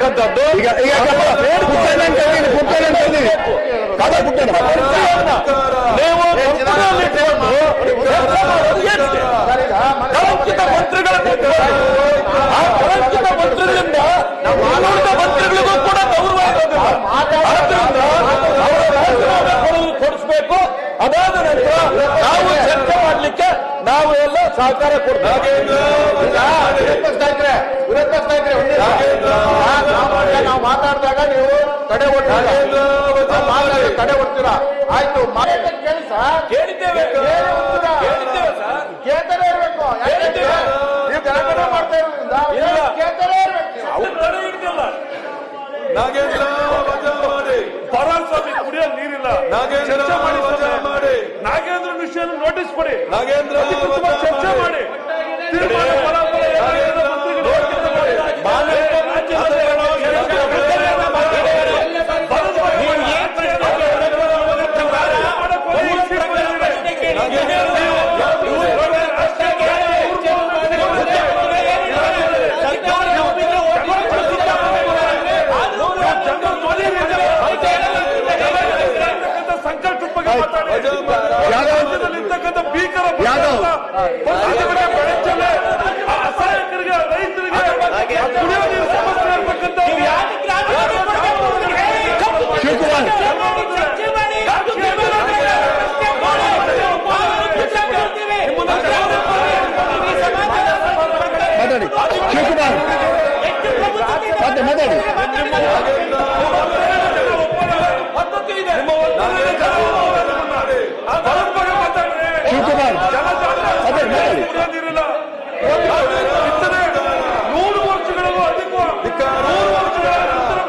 ಅಂತಕ್ಕಂಥದ್ದು ಕಳಂಕಿತ ಮಂತ್ರಿಗಳಿಂದ ಮಂತ್ರಿಗಳಿಗೂ ಕೂಡ ಗೌರವ ಇರೋದಿಲ್ಲ. ಆದ್ರಿಂದ ಕೊಡಿಸ್ಬೇಕು. ಅದಾದ ನಂತರ ನಾವು ಚರ್ಚೆ ಮಾಡ್ಲಿಕ್ಕೆ ನಾವು ಎಲ್ಲ ಸಹಕಾರ ಕೊಡ್ತೇವೆ. ನಾವು ಮಾತಾಡಿದಾಗ ನೀವು ತಡೆ ಕೊಡ್ತೀರಾ? ಆಯ್ತು, ಕೇಳಿ ಸರ್, ಕೇಳಿದ್ದೇವೆ ಸರ್, ಕೇಳ್ತಾನೆ ಇರ್ಬೇಕು. ನೀವು ಗಲಾಟೆ ಮಾಡ್ತಾ ಇರೋದ್ರಿಂದ ಕೇಳ್ತಾನೆ ಇರ್ಬೇಕು. ತಡೆ ಹಿಡಿದಿಲ್ಲ. ನಾಗೇಂದ್ರ ಪರಸ್ವಾಮಿ ಕುಡಿಯೋ ನೀರಿಲ್ಲ. ಚರ್ಚೆ ಮಾಡಿ ನಾಗೇಂದ್ರ ವಿಷಯ ನೋಟಿಸ್ ಕೊಡಿ. ನಾಗೇಂದ್ರ ಚರ್ಚೆ ಮಾಡಿ ರಾಜ್ಯದಲ್ಲಿರ್ತಕ್ಕಂಥ ಭೀಕರ ಅಸಹಾಯಕರಿಗೆ, ರೈತರಿಗೆ ಕುಡಿಯೋ ನೀರು ಸಮಸ್ಯೆ ಇರ್ತಕ್ಕಂಥ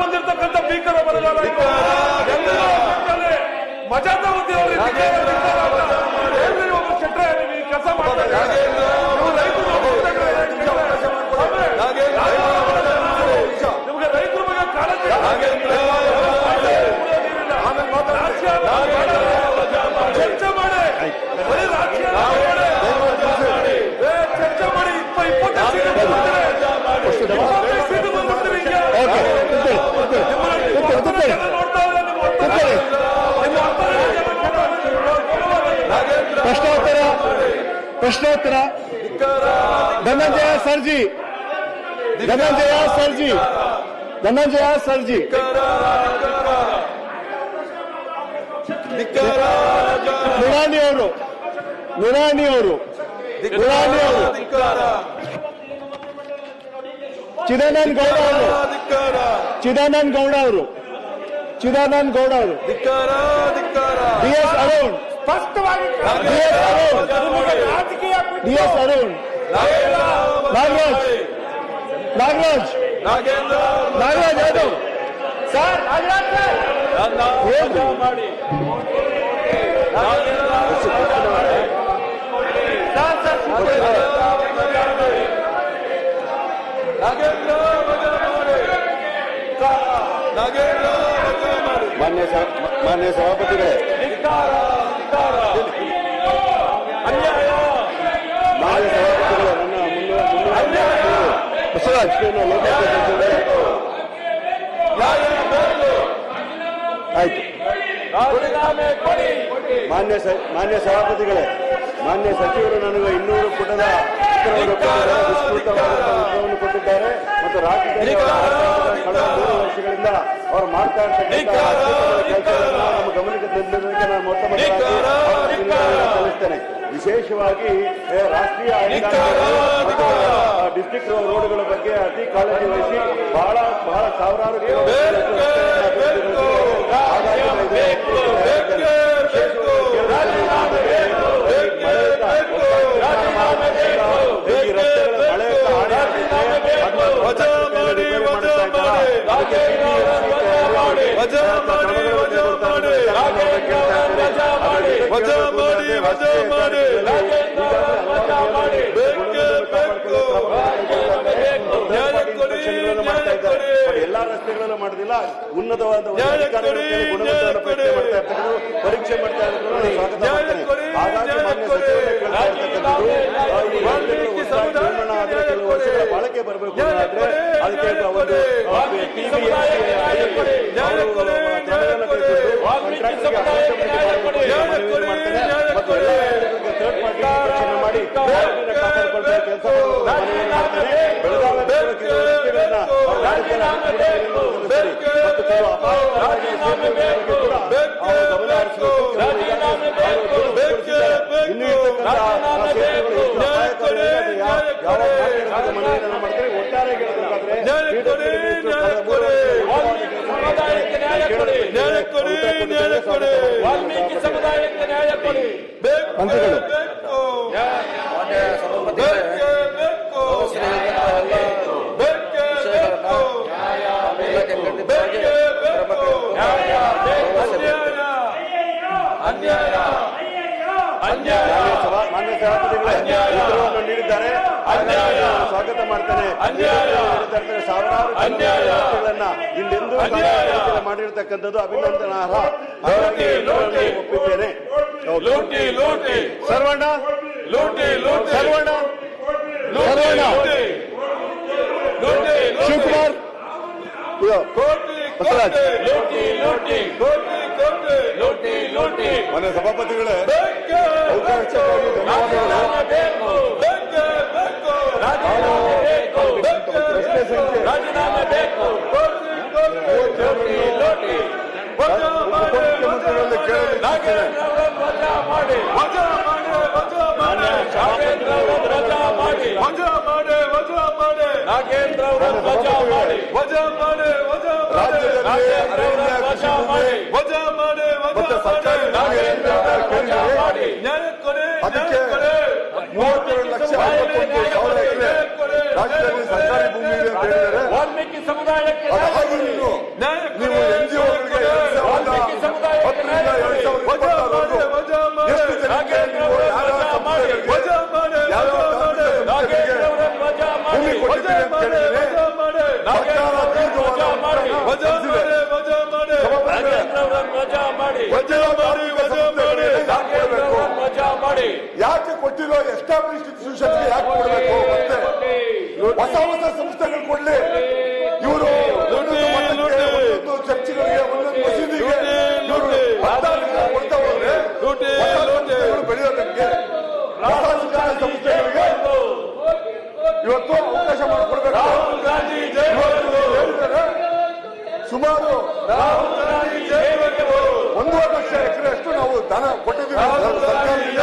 ಬಂದಿರತಕ್ಕಂಥ ಭೀಕರ ಬರಗಾಲ ಮಜಾದಾವತಿ ಅವರು ಶೆಟ್ರೆ ಕೆಲಸ ಮಾಡ್ತಾರೆ. ನಿಮಗೆ ರೈತರ ಬಗ್ಗೆ ಕಾಳಜಿ ಚರ್ಚೆ ಮಾಡಿ, ಚರ್ಚೆ ಮಾಡಿ. 25 ಸೀಟು ಬಂದ್ಬಿಡ್ತೀವಿ. ಪ್ರಶ್ನೋತ್ತರ ಧನಂಜಯ ಸರ್ಜಿ ನುರಾಣಿ ಅವರು ಚಿದಾನಂದ ಗೌಡ ಅವರು DS ಅರುಣ್ ಸ್ಪಷ್ಟವಾಗಿ DS ಅರುಣ್ ನಾಗರಾಜ್ ಯಾದವ್ ಸರ್, ಮಾಡಿ ಮಾನ್ಯ ಸಭಾಪತಿಗಳೇ, ಆಯ್ತು. ಮಾನ್ಯ ಸಭಾಪತಿಗಳೇ, ಮಾನ್ಯ ಸಚಿವರು ನನಗೆ 200 ಪುಟದ ವಿಸ್ತೃತವಾದ ಕೊಟ್ಟಿದ್ದಾರೆ ಮತ್ತು ರಾಜ್ಯದಲ್ಲಿ ಕಳೆದ 3 ವರ್ಷಗಳಿಂದ ಅವರು ಮಾಡ್ತಾ ಇರ್ತಕ್ಕಂಥ ಕೆಲಸಗಳನ್ನು ನಮ್ಮ ಗಮನಕ್ಕೆ ತಂದಿರುವುದಕ್ಕೆ ನಾನು ಮೊತ್ತ ಸಲ್ಲಿಸ್ತೇನೆ. ವಿಶೇಷವಾಗಿ ರಾಷ್ಟ್ರೀಯ ಮತ್ತು ಡಿಸ್ಟ್ರಿಕ್ಟ್ ರೋಡ್ಗಳ ಬಗ್ಗೆ ಅತಿ ಕಾಳಜಿ ವಹಿಸಿ ಬಹಳ ಸಾವಿರಾರು ಎಲ್ಲಾ ರಸ್ತೆಗಳಲ್ಲೂ ಮಾಡೋದಿಲ್ಲ. ಉನ್ನತವಾದ ಗುಣಮಟ್ಟವನ್ನು ಪರೀಕ್ಷೆ ಮಾಡ್ತಾ ಇರೋದು ಸ್ವಾಗತ ಮಾಡ್ತೇನೆ. ಹಾಗಾಗಿ ಮಾನ್ಯ ಸಚಿವರೇ ಕೇಳ್ತಾ ಇರ್ತಕ್ಕಂಥದ್ದು ಕೆಲವು ವರ್ಷಗಳ ಬಾಳಕೆ ಬರಬೇಕು. ಅದಕ್ಕೆ ಒಂದು ಮಾಡಿ ವಾಲ್ಮೀಕಿ ಸಮುದಾಯಕ್ಕೆ ನ್ಯಾಯ ಕೊಡಿ. ಮಾನ್ಯ ಸಭಾಪತಿಗಳೇ ಉತ್ತರವನ್ನು ನೀಡಿದ್ದಾರೆ. ಸ್ವಾಗತ ಮಾಡ್ತೇನೆ. ಸಾವಿರಾರು ಗಳನ್ನ ಇಲ್ಲೆಂದೂ ಮಾಡಿರ್ತಕ್ಕಂಥದ್ದು ಅಭಿನಂದನಾರ್ಹ. ಒಪ್ಪಿದ್ದೇನೆ. ಸರ್ವಣ್ಣ ಸರ್ವಣ್ಣ ಶಿವಕುಮಾರ್ ಮನೆ ಸಭಾಪತಿಗಳೇ ಅವಕಾಶಕ್ಕಾಗಿ ಪ್ರಶ್ನೆ ಸಂಖ್ಯೆ ಮುಖ್ಯಮಂತ್ರಿಗಳಲ್ಲಿ ಅದಕ್ಕೆ 32 ಲಕ್ಷ 52 ಸಾವಿರ ಎಕರೆ ರಾಜ್ಯದಲ್ಲಿ ಸರ್ಕಾರಿ ಭೂಮಿ ಇದೆ ಅಂತ ಹೇಳಿದರೆ ವಾಲ್ಮೀಕಿ ಸಮುದಾಯಕ್ಕೆ ನೀವು ಎನ್ಜಿಒಗಳಿಗೆ 10ರಿಂದ 2026 ಎಷ್ಟು ಜನಕ್ಕೆ ನೀವು ಭೂಮಿ ಕೊಟ್ಟಿದ್ದೀರಿ ಅಂತ ಹೇಳಿದರೆ ಸರ್ಕಾರ ಯಾಕೆ ಕೊಟ್ಟಿರೋ ಎಸ್ಟಾಬ್ಲಿಷ್ ಇನ್ಸ್ಟಿಟ್ಯೂಷನ್ಗೆ ಯಾಕೆ ಕೊಡಬೇಕು? ಮತ್ತೆ ಹೊಸ ಹೊಸ ಸಂಸ್ಥೆಗಳು ಕೊಡ್ಲಿ. ಇವರು ಒಂದೊಂದು ಚರ್ಚ್ಗಳಿಗೆ ಒಂದೊಂದು ಮಸೀದಿಗೆ ಕೊಡ್ತಾ ಹೋದ್ರೆ ಬೆಳೆಯೋದಕ್ಕೆ ಹೊಸ ಶಿಕ್ಷಣ ಸಂಸ್ಥೆಗಳಿಗೆ ಇವತ್ತು ಅವಕಾಶ ಮಾಡಿಕೊಡ್ಬೇಕು. ಸುಮಾರು 1.5 ಲಕ್ಷ ಎಕರೆ ಅಷ್ಟು ನಾವು ದಾನ ಕೊಟ್ಟಿದ್ದೀವಿ ಸರ್ಕಾರದಿಂದ.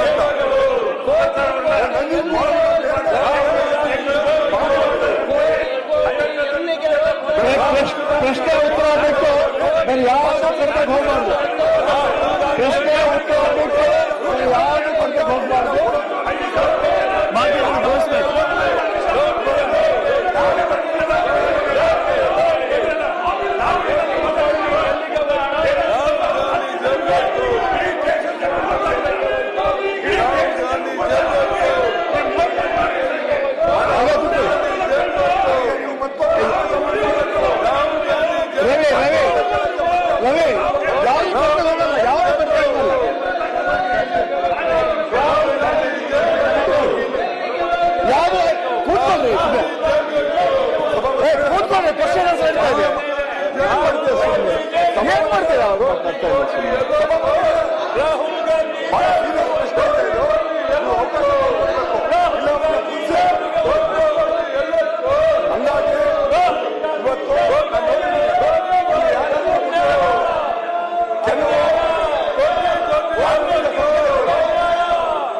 ಪ್ರಶ್ನೆ ಉತ್ತರ ಆಗಬೇಕು. ನಾನು ಯಾರು ಕೊಡ್ಬೇಕು ಹೋಗ್ಬಾರ್ದು. ಪ್ರಶ್ನೆ ಉತ್ತರ ಆಗಬೇಕು. ಯಾರು ಕೊಡ್ಬೇಕು ಹೋಗ್ಬಾರ್ದು. ಮಾಧ್ಯಮ ಘೋಷಿಸಬೇಕು. ಏನ್ ಮಾಡ್ತೀರಾ ಅವರು? ರಾಹುಲ್ ಗಾಂಧಿ